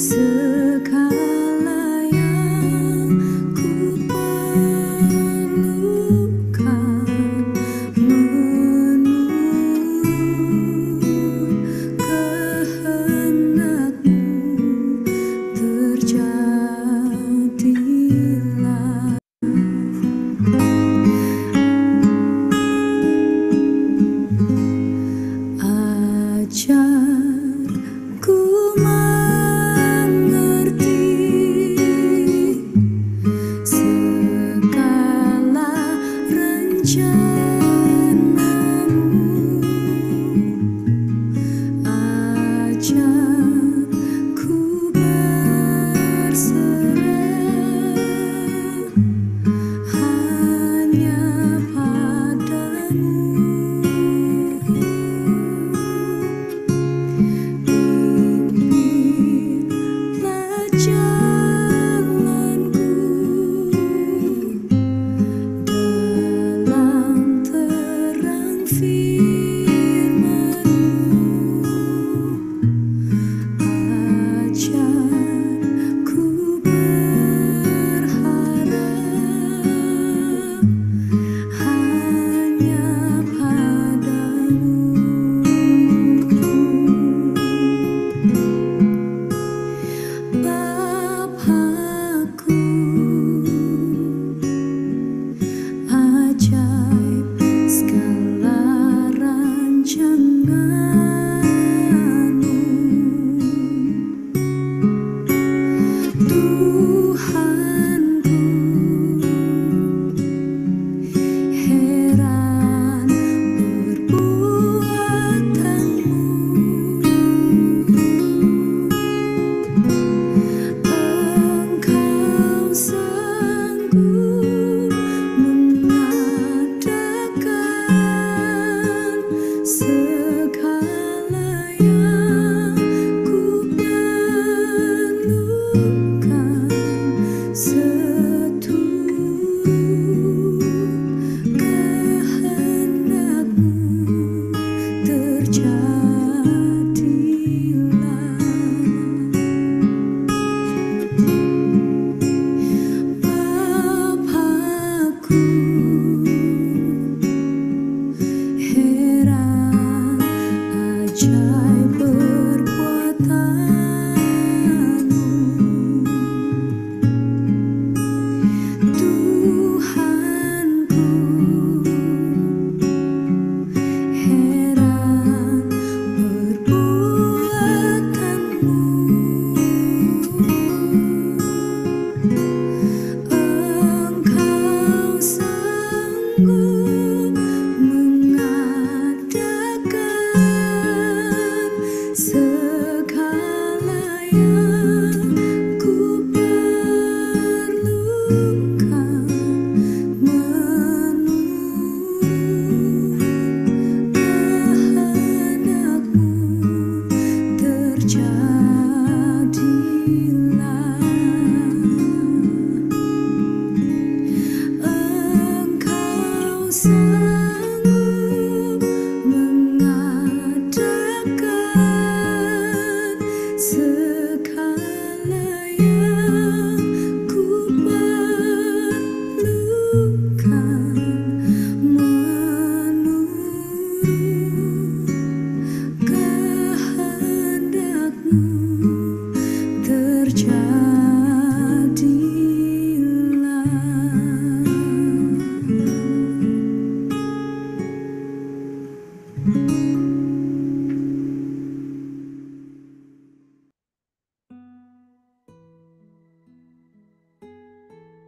So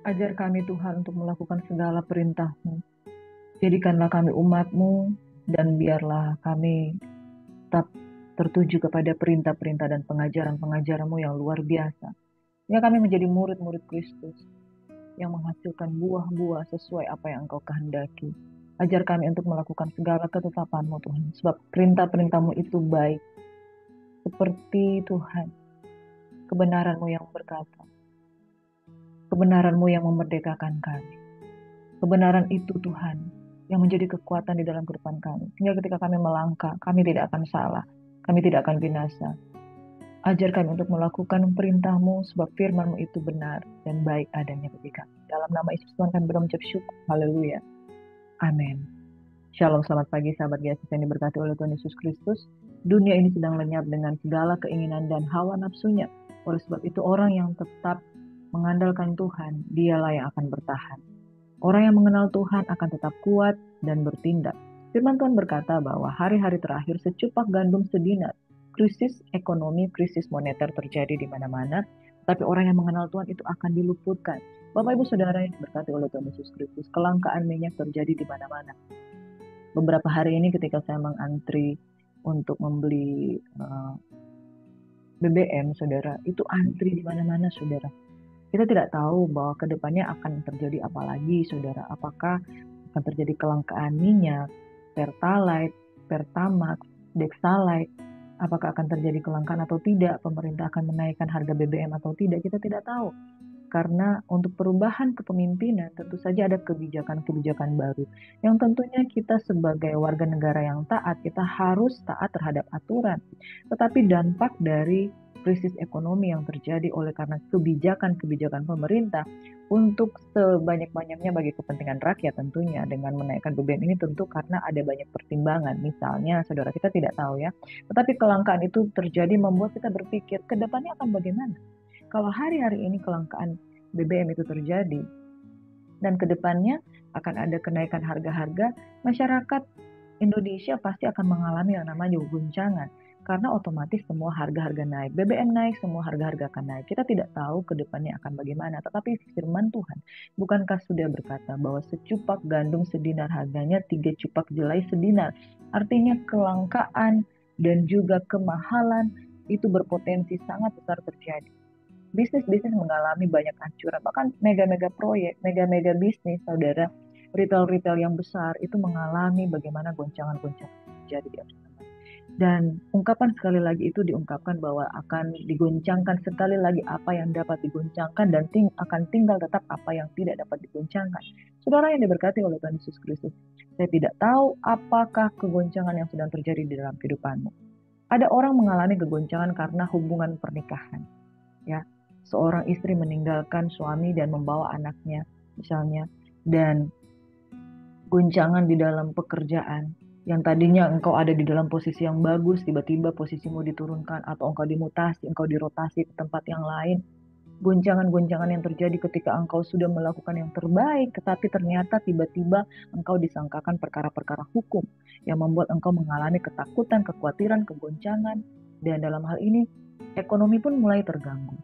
Ajar kami Tuhan untuk melakukan segala perintah-Mu. Jadikanlah kami umat-Mu dan biarlah kami tetap tertuju kepada perintah-perintah dan pengajaran-pengajaran-Mu yang luar biasa. Ya kami menjadi murid-murid Kristus yang menghasilkan buah-buah sesuai apa yang Engkau kehendaki. Ajar kami untuk melakukan segala ketetapan-Mu Tuhan. Sebab perintah-perintah-Mu itu baik. Seperti Tuhan, kebenaran-Mu yang berkata. Kebenaran-Mu yang memerdekakan kami. Kebenaran itu Tuhan yang menjadi kekuatan di dalam kehidupan kami. Sehingga ketika kami melangkah, kami tidak akan salah. Kami tidak akan binasa. Ajar kami untuk melakukan perintah-Mu sebab firman-Mu itu benar dan baik adanya bagi kami. Dalam nama Yesus Tuhan kami berucap syukur. Haleluya. Amin. Shalom, selamat pagi sahabat Yesus yang diberkati oleh Tuhan Yesus Kristus. Dunia ini sedang lenyap dengan segala keinginan dan hawa nafsunya. Oleh sebab itu orang yang tetap mengandalkan Tuhan, dialah yang akan bertahan. Orang yang mengenal Tuhan akan tetap kuat dan bertindak. Firman Tuhan berkata bahwa hari-hari terakhir secupak gandum sedinar. Krisis ekonomi, krisis moneter terjadi di mana-mana. Tapi orang yang mengenal Tuhan itu akan diluputkan. Bapak Ibu Saudara yang diberkati oleh Tuhan Yesus Kristus, kelangkaan minyak terjadi di mana-mana. Beberapa hari ini ketika saya mengantri untuk membeli BBM, saudara, itu antri di mana-mana, saudara. Kita tidak tahu bahwa kedepannya akan terjadi apa lagi, saudara. Apakah akan terjadi kelangkaan minyak, Pertalite, Pertamax, Dexalite. Apakah akan terjadi kelangkaan atau tidak? Pemerintah akan menaikkan harga BBM atau tidak? Kita tidak tahu. Karena untuk perubahan kepemimpinan tentu saja ada kebijakan-kebijakan baru. Yang tentunya kita sebagai warga negara yang taat, kita harus taat terhadap aturan. Tetapi dampak dari krisis ekonomi yang terjadi oleh karena kebijakan-kebijakan pemerintah untuk sebanyak-banyaknya bagi kepentingan rakyat tentunya dengan menaikkan BBM ini tentu karena ada banyak pertimbangan. Misalnya, saudara kita tidak tahu ya, tetapi kelangkaan itu terjadi membuat kita berpikir ke depannya akan bagaimana. Kalau hari-hari ini kelangkaan BBM itu terjadi dan kedepannya akan ada kenaikan harga-harga, masyarakat Indonesia pasti akan mengalami yang namanya guncangan. Karena otomatis semua harga-harga naik. BBM naik, semua harga-harga akan naik. Kita tidak tahu ke depannya akan bagaimana. Tetapi firman Tuhan, bukankah sudah berkata bahwa secupak gandum sedinar harganya 3 cupak jelai sedinar. Artinya kelangkaan dan juga kemahalan itu berpotensi sangat besar terjadi. Bisnis-bisnis mengalami banyak ancuran. Bahkan mega-mega proyek, mega-mega bisnis, saudara, retail-retail yang besar itu mengalami bagaimana goncangan-goncangan terjadi di atas sana. Dan ungkapan sekali lagi itu diungkapkan bahwa akan digoncangkan sekali lagi apa yang dapat digoncangkan dan akan tinggal tetap apa yang tidak dapat digoncangkan. Saudara yang diberkati oleh Tuhan Yesus Kristus, saya tidak tahu apakah kegoncangan yang sedang terjadi di dalam kehidupanmu. Ada orang mengalami kegoncangan karena hubungan pernikahan. Ya, seorang istri meninggalkan suami dan membawa anaknya misalnya, dan goncangan di dalam pekerjaan yang tadinya engkau ada di dalam posisi yang bagus, tiba-tiba posisimu diturunkan atau engkau dimutasi, engkau dirotasi ke tempat yang lain. Goncangan-goncangan yang terjadi ketika engkau sudah melakukan yang terbaik, tetapi ternyata tiba-tiba engkau disangkakan perkara-perkara hukum yang membuat engkau mengalami ketakutan, kekhawatiran, kegoncangan, dan dalam hal ini ekonomi pun mulai terganggu.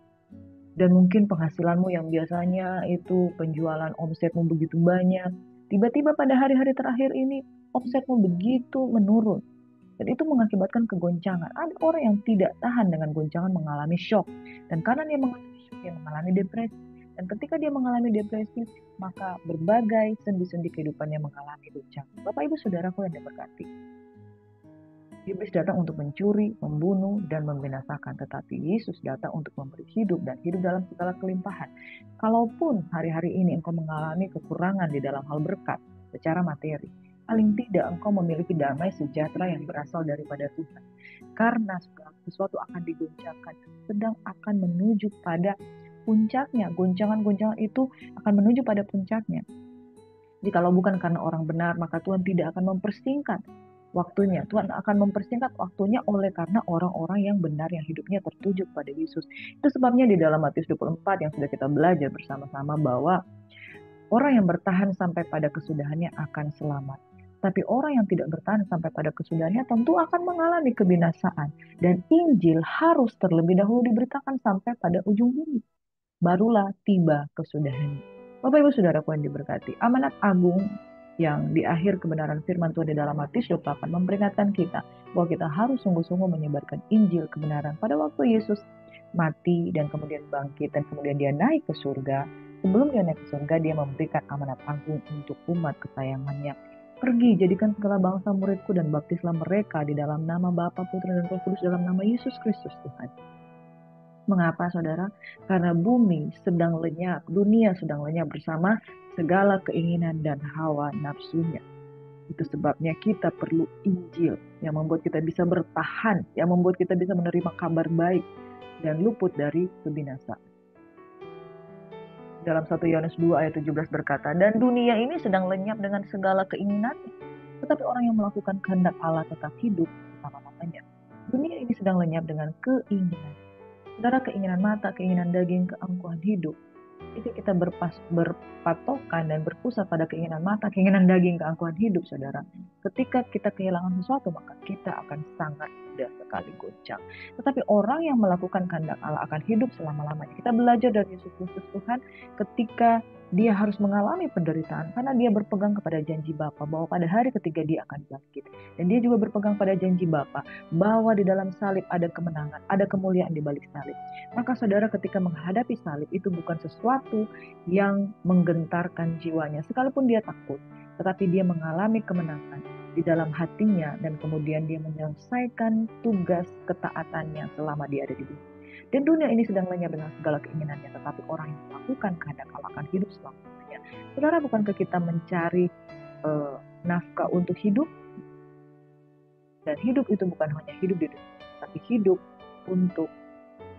Dan mungkin penghasilanmu yang biasanya itu penjualan omsetmu begitu banyak, tiba-tiba pada hari-hari terakhir ini omsetmu begitu menurun. Dan itu mengakibatkan kegoncangan. Ada orang yang tidak tahan dengan goncangan mengalami shock. Dan karena dia mengalami shock, dia mengalami depresi. Dan ketika dia mengalami depresi, maka berbagai sendi-sendi kehidupannya mengalami goncangan. Bapak Ibu Saudaraku yang diberkati, Iblis datang untuk mencuri, membunuh, dan membinasakan. Tetapi Yesus datang untuk memberi hidup dan hidup dalam segala kelimpahan. Kalaupun hari-hari ini engkau mengalami kekurangan di dalam hal berkat secara materi, paling tidak engkau memiliki damai sejahtera yang berasal daripada Tuhan. Karena segala sesuatu akan digoncangkan, sedang akan menuju pada puncaknya. Goncangan-goncangan itu akan menuju pada puncaknya. Jikalau bukan karena orang benar, maka Tuhan tidak akan mempersingkat waktunya. Tuhan akan mempersingkat waktunya oleh karena orang-orang yang benar yang hidupnya tertuju pada Yesus. Itu sebabnya di dalam Matius 24 yang sudah kita belajar bersama-sama bahwa orang yang bertahan sampai pada kesudahannya akan selamat. Tapi orang yang tidak bertahan sampai pada kesudahannya tentu akan mengalami kebinasaan. Dan Injil harus terlebih dahulu diberitakan sampai pada ujung bumi. Barulah tiba kesudahannya. Bapak Ibu Saudaraku yang diberkati, amanat agung yang di akhir kebenaran firman Tuhan di dalam Matius 28 memperingatkan kita bahwa kita harus sungguh-sungguh menyebarkan Injil kebenaran. Pada waktu Yesus mati dan kemudian bangkit dan kemudian dia naik ke surga, sebelum dia naik ke surga dia memberikan amanat agung untuk umat kesayangannya. Pergi, jadikan segala bangsa muridku dan baptislah mereka di dalam nama Bapa, Putra, dan Roh Kudus dalam nama Yesus Kristus Tuhan. Mengapa saudara? Karena bumi sedang lenyap, dunia sedang lenyap bersama segala keinginan dan hawa nafsunya. Itu sebabnya kita perlu Injil yang membuat kita bisa bertahan, yang membuat kita bisa menerima kabar baik dan luput dari kebinasaan. Dalam 1 Yohanes 2 ayat 17 berkata, dan dunia ini sedang lenyap dengan segala keinginannya. Tetapi orang yang melakukan kehendak Allah tetap hidup selama-lamanya. Dunia ini sedang lenyap dengan keinginan. Saudara, keinginan mata, keinginan daging, keangkuhan hidup. Jika kita berpatokan dan berpusat pada keinginan mata, keinginan daging, keangkuhan hidup, saudara, ketika kita kehilangan sesuatu, maka kita akan sangat mudah sekali goncang. Tetapi orang yang melakukan kehendak Allah akan hidup selama-lamanya. Kita belajar dari Yesus Kristus Tuhan ketika dia harus mengalami penderitaan karena dia berpegang kepada janji Bapa bahwa pada hari ketiga dia akan bangkit. Dan dia juga berpegang pada janji Bapa bahwa di dalam salib ada kemenangan, ada kemuliaan di balik salib. Maka saudara ketika menghadapi salib itu bukan sesuatu yang menggentarkan jiwanya sekalipun dia takut, tetapi dia mengalami kemenangan di dalam hatinya dan kemudian dia menyelesaikan tugas ketaatannya selama dia ada di bumi. Dan dunia ini sedang lenyap dengan segala keinginannya, tetapi orang yang melakukan kehendak Allah akan hidup selamanya. Saudara, bukankah kita mencari nafkah untuk hidup? Dan hidup itu bukan hanya hidup di dunia, tapi hidup untuk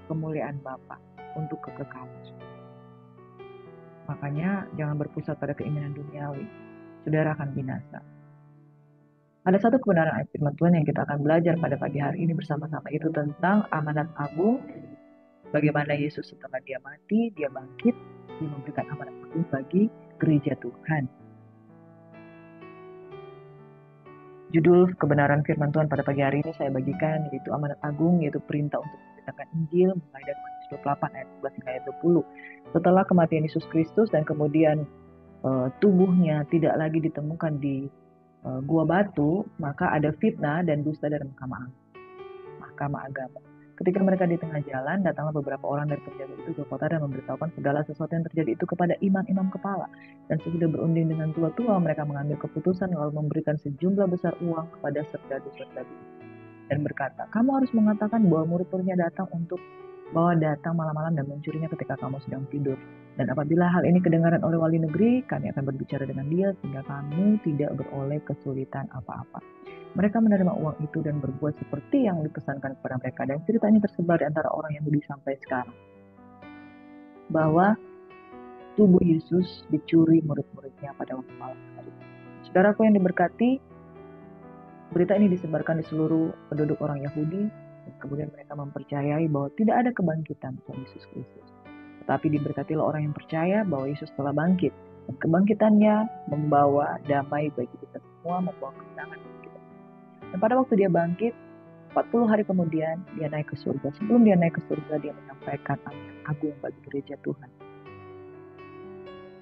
kemuliaan Bapa, untuk kekekalan. Makanya jangan berpusat pada keinginan duniawi. Saudara akan binasa. Ada satu kebenaran ayat firman Tuhan yang kita akan belajar pada pagi hari ini bersama-sama, itu tentang amanat agung. Bagaimana Yesus setelah dia mati, dia bangkit, dia memberikan amanat agung bagi gereja Tuhan. Judul kebenaran firman Tuhan pada pagi hari ini saya bagikan yaitu amanat agung, yaitu perintah untuk memberitakan Injil mulai dari Matius 28 ayat 11 hingga ayat 20. Setelah kematian Yesus Kristus dan kemudian tubuhnya tidak lagi ditemukan di gua batu, maka ada fitnah dan dusta dari mahkamah agama. Ketika mereka di tengah jalan, datanglah beberapa orang dari penjaga itu ke kota dan memberitahukan segala sesuatu yang terjadi itu kepada imam-imam kepala. Dan sesudah berunding dengan tua-tua, mereka mengambil keputusan lalu memberikan sejumlah besar uang kepada serdadu-serdadu dan berkata, kamu harus mengatakan bahwa murid-muridnya datang malam-malam dan mencurinya ketika kamu sedang tidur. Dan apabila hal ini kedengaran oleh wali negeri, kami akan berbicara dengan dia sehingga kamu tidak beroleh kesulitan apa-apa. Mereka menerima uang itu dan berbuat seperti yang dipesankan kepada mereka. Dan cerita ini tersebar di antara orang Yahudi sampai sekarang. Bahwa tubuh Yesus dicuri murid-muridnya pada waktu malam hari. Saudaraku yang diberkati, berita ini disebarkan di seluruh penduduk orang Yahudi. Dan kemudian mereka mempercayai bahwa tidak ada kebangkitan Tuhan Yesus Kristus. Tetapi diberkatilah orang yang percaya bahwa Yesus telah bangkit. Dan kebangkitannya membawa damai bagi kita semua, membawa kemenangan bagi kita. Dan pada waktu dia bangkit, 40 hari kemudian dia naik ke surga. Sebelum dia naik ke surga, dia menyampaikan amanat agung bagi gereja Tuhan.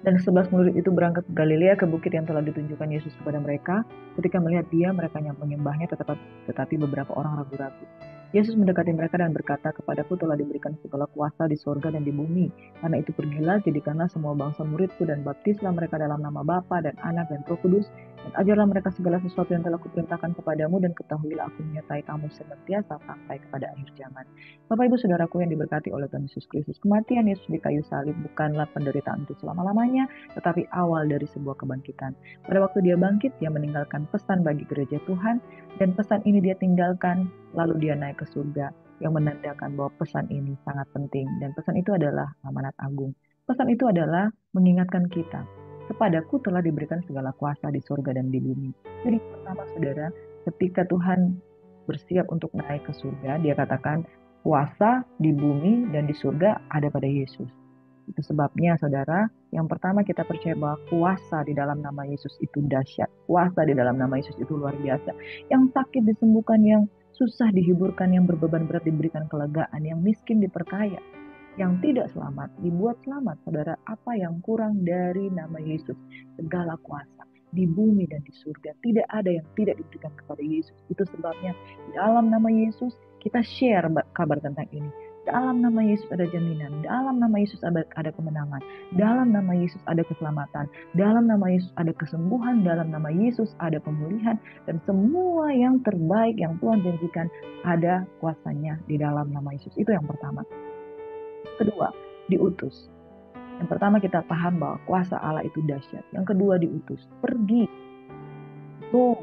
Dan 11 murid itu berangkat ke Galilea, ke bukit yang telah ditunjukkan Yesus kepada mereka. Ketika melihat dia, mereka menyembahnya, tetapi beberapa orang ragu-ragu. Yesus mendekati mereka dan berkata, kepadaku telah diberikan segala kuasa di surga dan di bumi. Karena itu pergilah, jadikanlah semua bangsa muridku dan baptislah mereka dalam nama Bapa dan Anak dan Roh Kudus. Dan ajarlah mereka segala sesuatu yang telah kuperintahkan kepadamu, dan ketahuilah aku menyertai kamu senantiasa sampai kepada akhir zaman. Bapak Ibu Saudaraku yang diberkati oleh Tuhan Yesus Kristus, kematian Yesus di kayu salib bukanlah penderitaan untuk selama-lamanya, tetapi awal dari sebuah kebangkitan. Pada waktu dia bangkit, dia meninggalkan pesan bagi gereja Tuhan, dan pesan ini dia tinggalkan, lalu dia naik ke surga, yang menandakan bahwa pesan ini sangat penting, dan pesan itu adalah amanat agung. Pesan itu adalah mengingatkan kita, kepadaku telah diberikan segala kuasa di surga dan di bumi. Jadi pertama saudara, ketika Tuhan bersiap untuk naik ke surga, dia katakan kuasa di bumi dan di surga ada pada Yesus. Itu sebabnya saudara, yang pertama kita percaya bahwa kuasa di dalam nama Yesus itu dahsyat. Kuasa di dalam nama Yesus itu luar biasa. Yang sakit disembuhkan, yang susah dihiburkan, yang berbeban berat diberikan kelegaan, yang miskin diperkaya. Yang tidak selamat dibuat selamat, saudara. Apa yang kurang dari nama Yesus? Segala kuasa di bumi dan di surga. Tidak ada yang tidak diberikan kepada Yesus. Itu sebabnya dalam nama Yesus kita share kabar tentang ini. Dalam nama Yesus ada jaminan. Dalam nama Yesus ada kemenangan. Dalam nama Yesus ada keselamatan. Dalam nama Yesus ada kesembuhan. Dalam nama Yesus ada pemulihan. Dan semua yang terbaik yang Tuhan janjikan ada kuasanya di dalam nama Yesus. Itu yang pertama. Kedua, diutus. Yang pertama kita paham bahwa kuasa Allah itu dahsyat. Yang kedua diutus. Pergi. Go.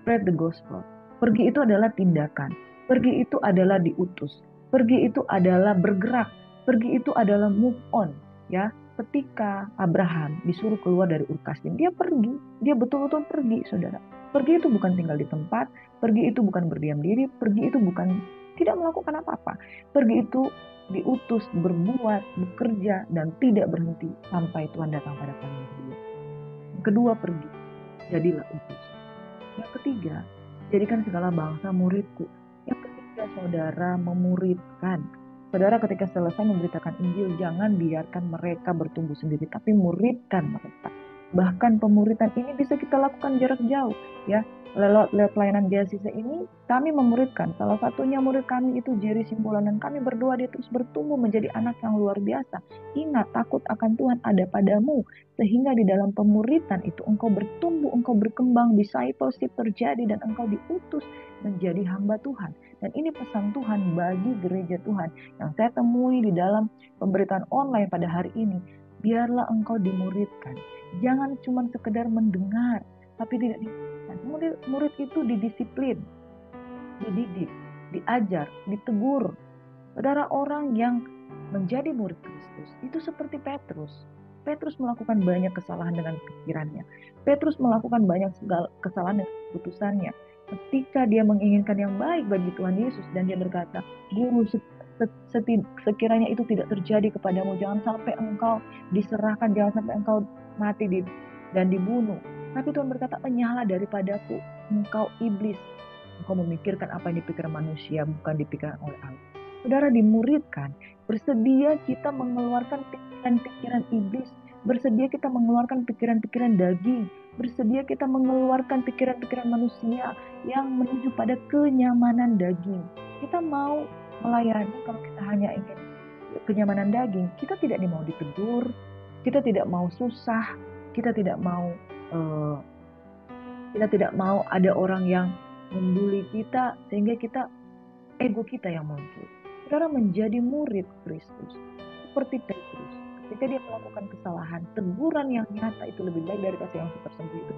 Spread the gospel. Pergi itu adalah tindakan. Pergi itu adalah diutus. Pergi itu adalah bergerak. Pergi itu adalah move on. Ya, ketika Abraham disuruh keluar dari Ur Kasdim, dia pergi. Dia betul-betul pergi, saudara. Pergi itu bukan tinggal di tempat. Pergi itu bukan berdiam diri. Pergi itu bukan tidak melakukan apa-apa. Pergi itu diutus, berbuat, bekerja, dan tidak berhenti sampai Tuhan datang pada kali yang kedua. Yang kedua, pergi. Jadilah utus. Yang ketiga, jadikan segala bangsa muridku. Yang ketiga, saudara memuridkan. Saudara ketika selesai memberitakan Injil, jangan biarkan mereka bertumbuh sendiri, tapi muridkan mereka. Bahkan pemuridan ini bisa kita lakukan jarak jauh, ya. Lewat pelayanan beasiswa ini, kami memuridkan. Salah satunya murid kami itu Jerry Simbolon, dan kami berdua dia terus bertumbuh menjadi anak yang luar biasa. Ingat, takut akan Tuhan ada padamu, sehingga di dalam pemuridan itu engkau bertumbuh, engkau berkembang, discipleship terjadi, dan engkau diutus menjadi hamba Tuhan. Dan ini pesan Tuhan bagi gereja Tuhan yang saya temui di dalam pemberitaan online pada hari ini. Biarlah engkau dimuridkan. Jangan cuma sekedar mendengar, tapi tidak dimuridkan. Murid itu didisiplin, dididik, diajar, ditegur. Saudara, orang yang menjadi murid Kristus itu seperti Petrus. Petrus melakukan banyak kesalahan dengan pikirannya. Petrus melakukan banyak kesalahan dengan keputusannya. Ketika dia menginginkan yang baik bagi Tuhan Yesus dan dia berkata, Guru, sekiranya itu tidak terjadi kepadamu, jangan sampai engkau diserahkan, jangan sampai engkau mati dan dibunuh. Tapi Tuhan berkata, enyahlah daripadaku, engkau iblis. Engkau memikirkan apa yang dipikirkan manusia, bukan dipikirkan oleh Allah. Saudara, dimuridkan, bersedia kita mengeluarkan pikiran-pikiran iblis, bersedia kita mengeluarkan pikiran-pikiran daging, bersedia kita mengeluarkan pikiran-pikiran manusia yang menuju pada kenyamanan daging. Kita mau melayani kalau kita hanya ingin kenyamanan daging, kita tidak mau ditegur, kita tidak mau susah, kita tidak mau ada orang yang membuli kita sehingga ego kita yang muncul. Saudara, menjadi murid Kristus seperti Petrus, ketika dia melakukan kesalahan, teguran yang nyata itu lebih baik dari kasih yang tersembunyi.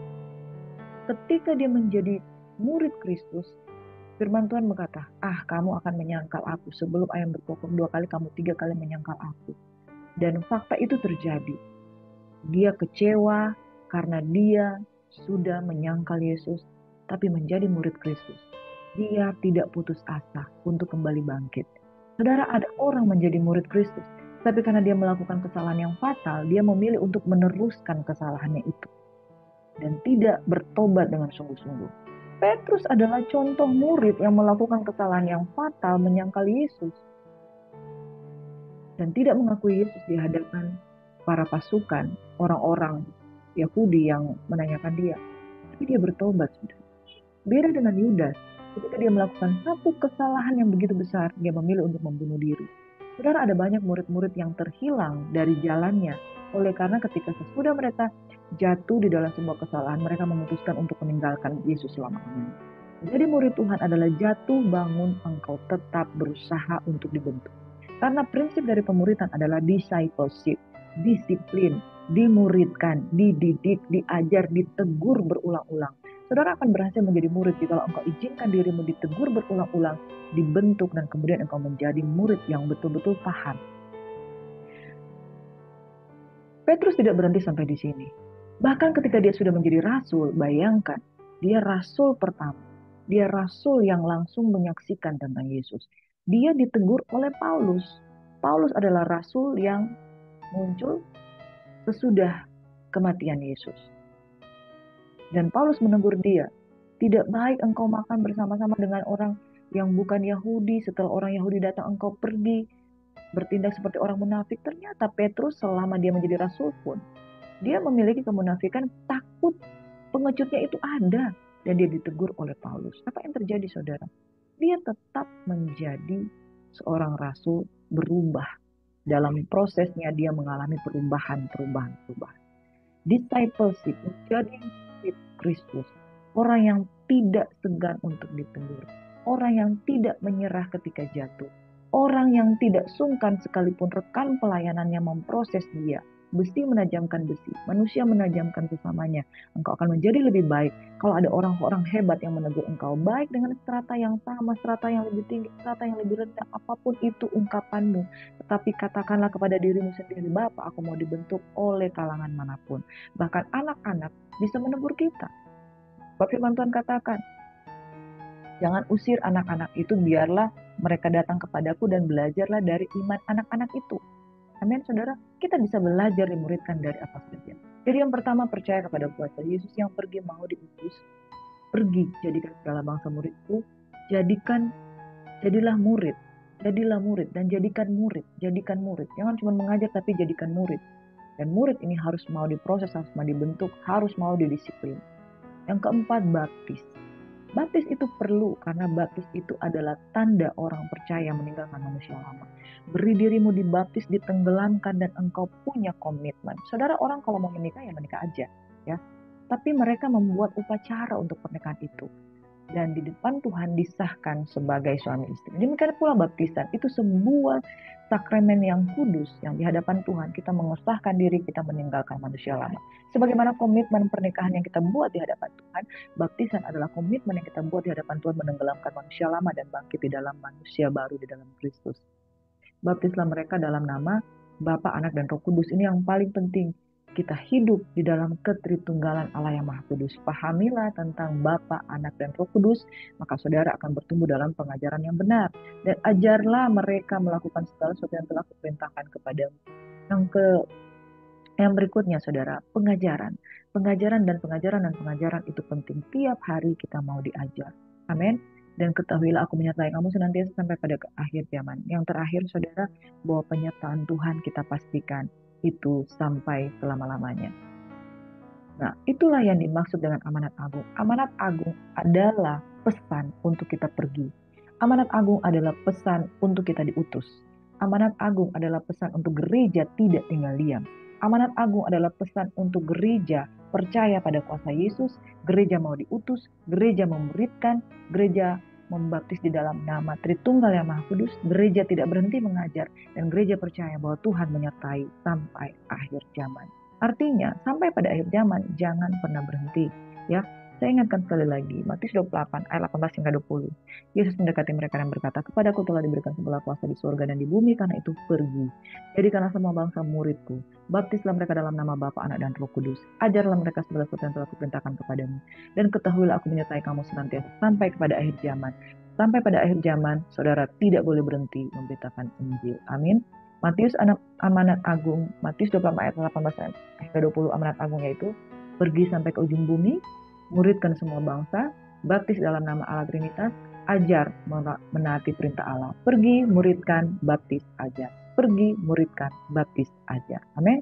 Ketika dia menjadi murid Kristus, firman Tuhan berkata, kamu akan menyangkal aku, sebelum ayam berkokok 2 kali, kamu 3 kali menyangkal aku. Dan fakta itu terjadi. Dia kecewa karena dia sudah menyangkal Yesus, tapi menjadi murid Kristus. Dia tidak putus asa untuk kembali bangkit. Saudara, ada orang menjadi murid Kristus, tapi karena dia melakukan kesalahan yang fatal, dia memilih untuk meneruskan kesalahannya itu dan tidak bertobat dengan sungguh-sungguh. Petrus adalah contoh murid yang melakukan kesalahan yang fatal, menyangkal Yesus dan tidak mengakui Yesus di hadapan para pasukan, orang-orang Yahudi yang menanyakan dia. Tapi dia bertobat, sudah. Beda dengan Yudas, ketika dia melakukan satu kesalahan yang begitu besar, dia memilih untuk membunuh diri. Saudara, ada banyak murid-murid yang terhilang dari jalannya, oleh karena ketika sesudah mereka jatuh di dalam sebuah kesalahan, mereka memutuskan untuk meninggalkan Yesus selama-lamanya. Jadi murid Tuhan adalah jatuh bangun, engkau tetap berusaha untuk dibentuk. Karena prinsip dari pemuridan adalah discipleship, disiplin, dimuridkan, dididik, diajar, ditegur berulang-ulang. Saudara akan berhasil menjadi murid kalau engkau izinkan dirimu ditegur berulang-ulang, dibentuk, dan kemudian engkau menjadi murid yang betul-betul paham. Petrus tidak berhenti sampai di sini. Bahkan ketika dia sudah menjadi rasul, bayangkan, dia rasul pertama. Dia rasul yang langsung menyaksikan tentang Yesus. Dia ditegur oleh Paulus. Paulus adalah rasul yang muncul sesudah kematian Yesus. Dan Paulus menegur dia, tidak baik engkau makan bersama-sama dengan orang yang bukan Yahudi. Setelah orang Yahudi datang, engkau pergi. bertindak seperti orang munafik. Ternyata Petrus selama dia menjadi rasul pun, dia memiliki kemunafikan, takut pengecutnya itu ada. Dan dia ditegur oleh Paulus. Apa yang terjadi saudara? Dia tetap menjadi seorang rasul, berubah. Dalam prosesnya dia mengalami perubahan. Discipleship, menjadi murid Kristus. Orang yang tidak segan untuk ditegur. Orang yang tidak menyerah ketika jatuh. Orang yang tidak sungkan sekalipun rekan pelayanannya memproses dia. Besi menajamkan besi, manusia menajamkan sesamanya. Engkau akan menjadi lebih baik kalau ada orang-orang hebat yang menegur engkau. Baik dengan strata yang sama, strata yang lebih tinggi, strata yang lebih rendah, apapun itu ungkapanmu. Tetapi katakanlah kepada dirimu sendiri, Bapak, aku mau dibentuk oleh kalangan manapun. Bahkan anak-anak bisa menegur kita. Bapak firman Tuhan katakan, jangan usir anak-anak itu, biarlah mereka datang kepadaku dan belajarlah dari iman anak-anak itu. Amin, saudara. Kita bisa belajar dimuridkan dari apa saja. Jadi yang pertama, percaya kepada kuasa Yesus yang pergi mau diutus. Pergi, jadikan segala bangsa muridku. Jadilah murid. Jadilah murid dan jadikan murid. Jadikan murid. Jangan cuma mengajar tapi jadikan murid. Dan murid ini harus mau diproses, harus mau dibentuk, harus mau didisiplin. Yang keempat, baptis. Baptis itu perlu karena baptis itu adalah tanda orang percaya meninggalkan manusia lama. Beri dirimu dibaptis, ditenggelamkan, dan engkau punya komitmen. Saudara, orang kalau mau menikah ya menikah aja, ya. Tapi mereka membuat upacara untuk pernikahan itu. Dan di depan Tuhan disahkan sebagai suami istri. Demikian pula baptisan, itu sebuah sakramen yang kudus, yang di hadapan Tuhan kita mengesahkan diri, kita meninggalkan manusia lama. Sebagaimana komitmen pernikahan yang kita buat di hadapan Tuhan, baptisan adalah komitmen yang kita buat di hadapan Tuhan, menenggelamkan manusia lama dan bangkit di dalam manusia baru di dalam Kristus. Baptislah mereka dalam nama Bapa, Anak, dan Roh Kudus. Ini yang paling penting. Kita hidup di dalam ketritunggalan Allah yang Maha Kudus. Pahamilah tentang Bapa, Anak, dan Roh Kudus, maka saudara akan bertumbuh dalam pengajaran yang benar. Dan ajarlah mereka melakukan segala sesuatu yang telah kuperintahkan kepadamu. Yang berikutnya, saudara, pengajaran. Pengajaran itu penting. Tiap hari kita mau diajar. Amin. Dan ketahuilah aku menyertai kamu senantiasa sampai pada akhir zaman. Yang terakhir, saudara, bahwa penyertaan Tuhan kita pastikan itu sampai selama-lamanya. Nah, itulah yang dimaksud dengan amanat agung. Amanat agung adalah pesan untuk kita pergi. Amanat agung adalah pesan untuk kita diutus. Amanat agung adalah pesan untuk gereja tidak tinggal diam. Amanat agung adalah pesan untuk gereja percaya pada kuasa Yesus, gereja mau diutus, gereja memuridkan, gereja membaptis di dalam nama Tritunggal yang Maha Kudus, gereja tidak berhenti mengajar, dan gereja percaya bahwa Tuhan menyertai sampai akhir zaman. Artinya, sampai pada akhir zaman, jangan pernah berhenti. Ya, saya ingatkan sekali lagi, Matius 28 ayat 18 hingga 20. Yesus mendekati mereka dan berkata, kepadaku telah diberikan segala kuasa di surga dan di bumi, karena itu pergi. Jadikanlah semua bangsa muridku. Baptislah mereka dalam nama Bapa, Anak, dan Roh Kudus. Ajarlah mereka segala sesuatu yang telah kuperintahkan kepadamu. Dan ketahuilah aku menyertai kamu senantiasa sampai kepada akhir zaman. Sampai pada akhir zaman, saudara tidak boleh berhenti memberitakan Injil. Amin. Matius amanat agung, Matius 24 ayat 18 hingga 20 amanat agung yaitu pergi sampai ke ujung bumi, muridkan semua bangsa, baptis dalam nama Allah Trinitas, ajar menaati perintah Allah. Pergi, muridkan, baptis, ajar. Pergi, muridkan, baptis, ajar. Amin.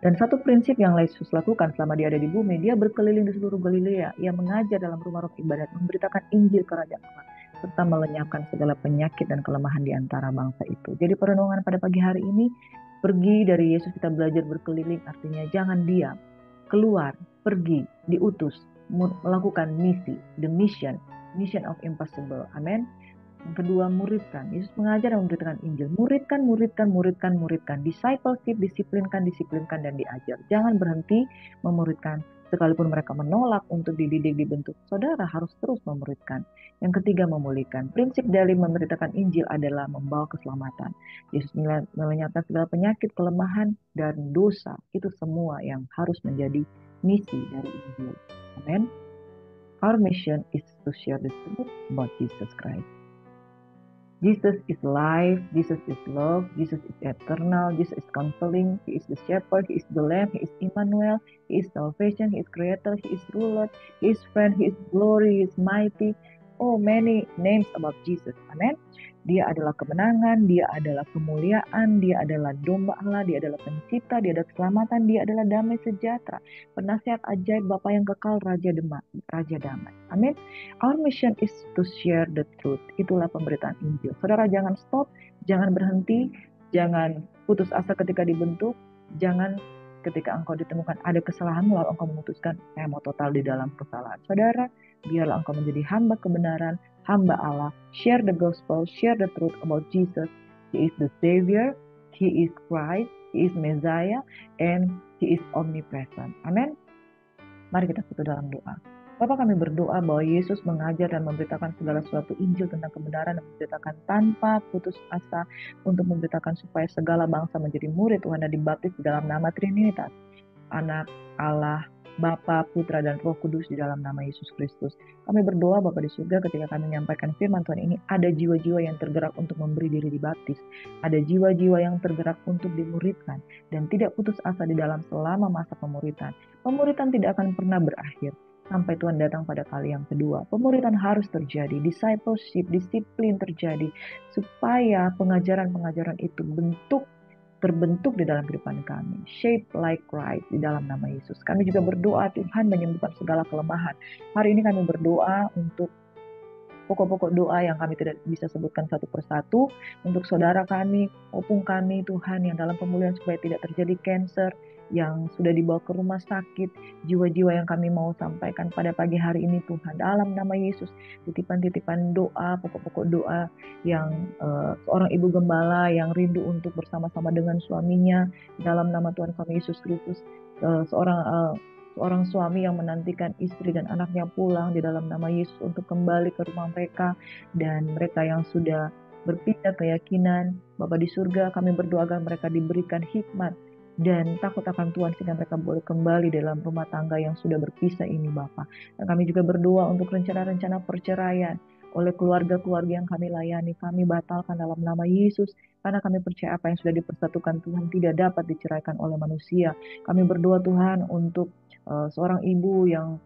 Dan satu prinsip yang Yesus lakukan selama dia ada di bumi, dia berkeliling di seluruh Galilea, ia mengajar dalam rumah-rumah ibadat, memberitakan Injil kerajaan Allah, serta melenyapkan segala penyakit dan kelemahan di antara bangsa itu. Jadi perenungan pada pagi hari ini, pergi dari Yesus kita belajar berkeliling, artinya jangan diam, keluar, pergi, diutus, melakukan misi, the mission of impossible. Amin. Yang kedua, muridkan. Yesus mengajar dan memberitakan Injil. Muridkan. Discipleship, disiplinkan, dan diajar. Jangan berhenti memuridkan. Sekalipun mereka menolak untuk dididik, dibentuk, saudara harus terus memuridkan. Yang ketiga, memulihkan. Prinsip dari memberitakan Injil adalah membawa keselamatan. Yesus melenyapkan segala penyakit, kelemahan, dan dosa. Itu semua yang harus menjadi misi dari Injil. Amen. Our mission is to share the truth about Jesus Christ. Jesus is life, Jesus is love, Jesus is eternal, Jesus is counseling, He is the shepherd, He is the lamb, He is Emmanuel, He is salvation, He is creator, He is ruler, He is friend, He is glory, He is mighty. Oh, many names about Jesus. Amin. Dia adalah kemenangan, dia adalah kemuliaan, dia adalah domba Allah, dia adalah pencipta, dia adalah keselamatan, dia adalah damai sejahtera, penasihat ajaib, Bapa yang kekal, Raja damai. Amin. Our mission is to share the truth. Itulah pemberitaan Injil. Saudara jangan stop, jangan berhenti, jangan putus asa ketika dibentuk, jangan ketika engkau ditemukan ada kesalahan lalu engkau memutuskan saya mau total di dalam kesalahan. Saudara, biarlah engkau menjadi hamba kebenaran, hamba Allah. Share the gospel, share the truth about Jesus. He is the Savior, He is Christ, He is Messiah, and He is omnipresent. Amin. Mari kita satu dalam doa. Bapa, kami berdoa bahwa Yesus mengajar dan memberitakan segala sesuatu Injil tentang kebenaran dan memberitakan tanpa putus asa untuk memberitakan supaya segala bangsa menjadi murid Tuhan dan dibaptis di dalam nama Trinitas, Anak Allah, Bapa, Putra, dan Roh Kudus di dalam nama Yesus Kristus. Kami berdoa Bapa di surga ketika kami menyampaikan firman Tuhan ini, ada jiwa-jiwa yang tergerak untuk memberi diri dibaptis. Ada jiwa-jiwa yang tergerak untuk dimuridkan dan tidak putus asa di dalam selama masa pemuritan. Pemuritan tidak akan pernah berakhir sampai Tuhan datang pada kali yang kedua. Pemuritan harus terjadi, discipleship, disiplin terjadi, supaya pengajaran-pengajaran itu terbentuk di dalam kehidupan kami. Shape like Christ di dalam nama Yesus. Kami juga berdoa Tuhan menyembuhkan segala kelemahan. Hari ini kami berdoa untuk pokok-pokok doa yang kami tidak bisa sebutkan satu persatu. Untuk saudara kami, opung kami Tuhan yang dalam pemulihan supaya tidak terjadi cancer, yang sudah dibawa ke rumah sakit, jiwa-jiwa yang kami mau sampaikan pada pagi hari ini Tuhan. Dalam nama Yesus, titipan-titipan doa, pokok-pokok doa yang seorang ibu gembala yang rindu untuk bersama-sama dengan suaminya. Dalam nama Tuhan kami Yesus Kristus, seorang suami yang menantikan istri dan anaknya pulang di dalam nama Yesus untuk kembali ke rumah mereka, dan mereka yang sudah berpindah keyakinan, Bapa di surga, kami berdoa agar mereka diberikan hikmat dan takut akan Tuhan sehingga mereka boleh kembali dalam rumah tangga yang sudah berpisah ini Bapa. Dan kami juga berdoa untuk rencana-rencana perceraian oleh keluarga-keluarga yang kami layani, kami batalkan dalam nama Yesus, karena kami percaya apa yang sudah dipersatukan Tuhan tidak dapat diceraikan oleh manusia. Kami berdoa Tuhan untuk seorang ibu yang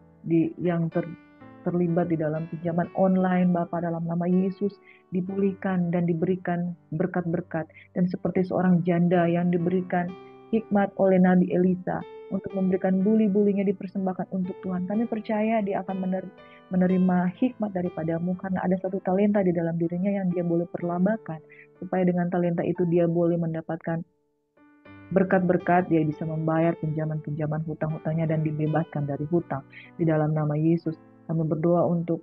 terlibat di dalam pinjaman online, Bapa, dalam nama Yesus dipulihkan dan diberikan berkat-berkat, dan seperti seorang janda yang diberikan hikmat oleh Nabi Elisa untuk memberikan buli-bulinya dipersembahkan untuk Tuhan. Kami percaya dia akan menerima hikmat daripadamu karena ada satu talenta di dalam dirinya yang dia boleh perlabakan, supaya dengan talenta itu dia boleh mendapatkan berkat-berkat, dia bisa membayar pinjaman-pinjaman hutang-hutangnya dan dibebaskan dari hutang. Di dalam nama Yesus, kami berdoa untuk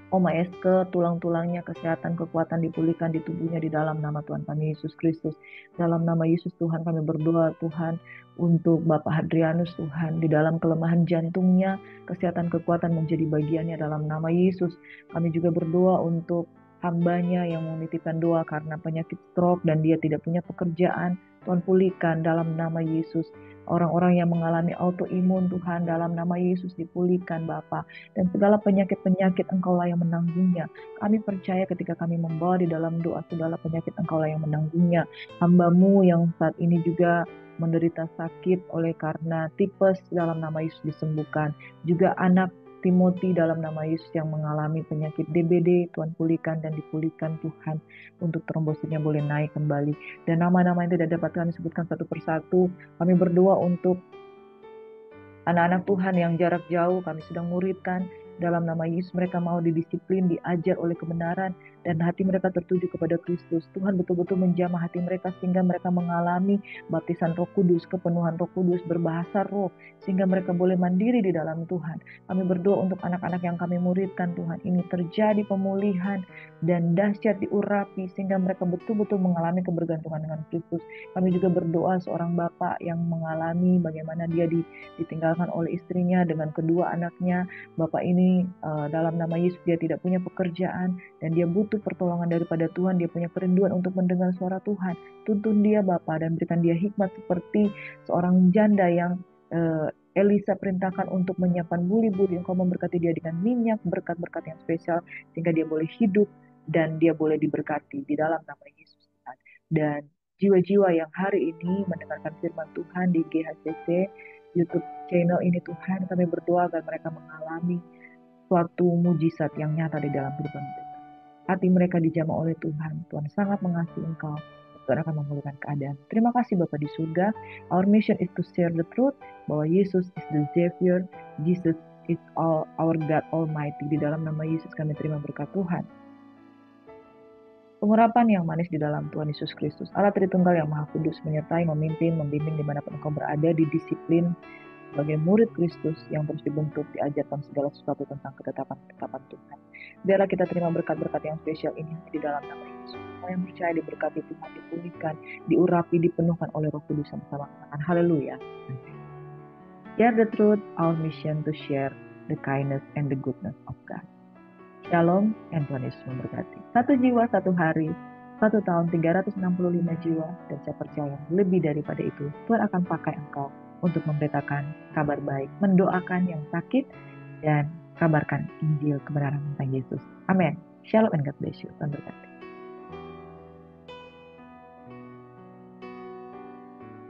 Oma Eske, tulang-tulangnya, kesehatan, kekuatan dipulihkan di tubuhnya di dalam nama Tuhan kami Yesus Kristus. Dalam nama Yesus Tuhan kami berdoa Tuhan untuk Bapak Hadrianus Tuhan, di dalam kelemahan jantungnya, kesehatan, kekuatan menjadi bagiannya dalam nama Yesus. Kami juga berdoa untuk hambanya yang menitipkan doa karena penyakit stroke dan dia tidak punya pekerjaan. Tuhan pulihkan dalam nama Yesus. Orang-orang yang mengalami autoimun Tuhan, dalam nama Yesus dipulihkan Bapa. Dan segala penyakit-penyakit Engkaulah yang menanggungnya. Kami percaya ketika kami membawa di dalam doa segala penyakit Engkaulah yang menanggungnya. Hamba-Mu yang saat ini juga menderita sakit oleh karena tipes, dalam nama Yesus disembuhkan. Juga anak Timothy dalam nama Yesus yang mengalami penyakit DBD, Tuhan pulihkan dan dipulihkan Tuhan, untuk trombositnya boleh naik kembali. Dan nama-nama yang tidak dapat kami sebutkan satu persatu, kami berdoa untuk anak-anak Tuhan yang jarak jauh, kami sedang muridkan dalam nama Yesus. Mereka mau didisiplin, diajar oleh kebenaran, dan hati mereka tertuju kepada Kristus. Tuhan betul-betul menjamah hati mereka sehingga mereka mengalami baptisan Roh Kudus, kepenuhan Roh Kudus, berbahasa roh, sehingga mereka boleh mandiri di dalam Tuhan. Kami berdoa untuk anak-anak yang kami muridkan Tuhan, ini terjadi pemulihan dan dahsyat diurapi sehingga mereka betul-betul mengalami kebergantungan dengan Kristus. Kami juga berdoa seorang bapak yang mengalami bagaimana dia ditinggalkan oleh istrinya dengan kedua anaknya. Bapak ini dalam nama Yesus dia tidak punya pekerjaan dan dia butuh pertolongan daripada Tuhan. Dia punya kerinduan untuk mendengar suara Tuhan. Tuntun dia Bapa dan berikan dia hikmat seperti seorang janda yang Elisa perintahkan untuk menyiapkan buli-buli. Engkau memberkati dia dengan minyak, berkat-berkat yang spesial sehingga dia boleh hidup dan dia boleh diberkati di dalam nama Yesus Tuhan. Dan jiwa-jiwa yang hari ini mendengarkan firman Tuhan di GHCC YouTube channel ini Tuhan, kami berdoa agar mereka mengalami suatu mujizat yang nyata di dalam kehidupan mereka. Hati mereka dijamah oleh Tuhan. Tuhan sangat mengasihi engkau. Tuhan akan memulihkan keadaan. Terima kasih Bapa di surga. Our mission is to share the truth bahwa Yesus is the Savior. Jesus is our God Almighty. Di dalam nama Yesus kami terima berkat Tuhan. Pengurapan yang manis di dalam Tuhan Yesus Kristus, Allah Tritunggal yang Maha Kudus, menyertai, memimpin, membimbing dimanapun engkau berada, di disiplin sebagai murid Kristus yang terus dibentuk, diajarkan segala sesuatu tentang ketetapan-ketetapan Tuhan. Biarlah kita terima berkat-berkat yang spesial ini di dalam nama Yesus. Semua yang percaya diberkati Tuhan, dipulihkan, diurapi, dipenuhkan oleh Roh Kudus sama-sama. Haleluya. Share the truth, our mission to share the kindness and the goodness of God. Shalom, and Tuhan Yesus memberkati. 1 jiwa, 1 hari, 1 tahun, 365 jiwa, dan saya percaya lebih daripada itu, Tuhan akan pakai engkau untuk memberitakan kabar baik, mendoakan yang sakit, dan kabarkan Injil kebenaran tentang Yesus. Amin. Shalom and God bless you. Tuhan berkati.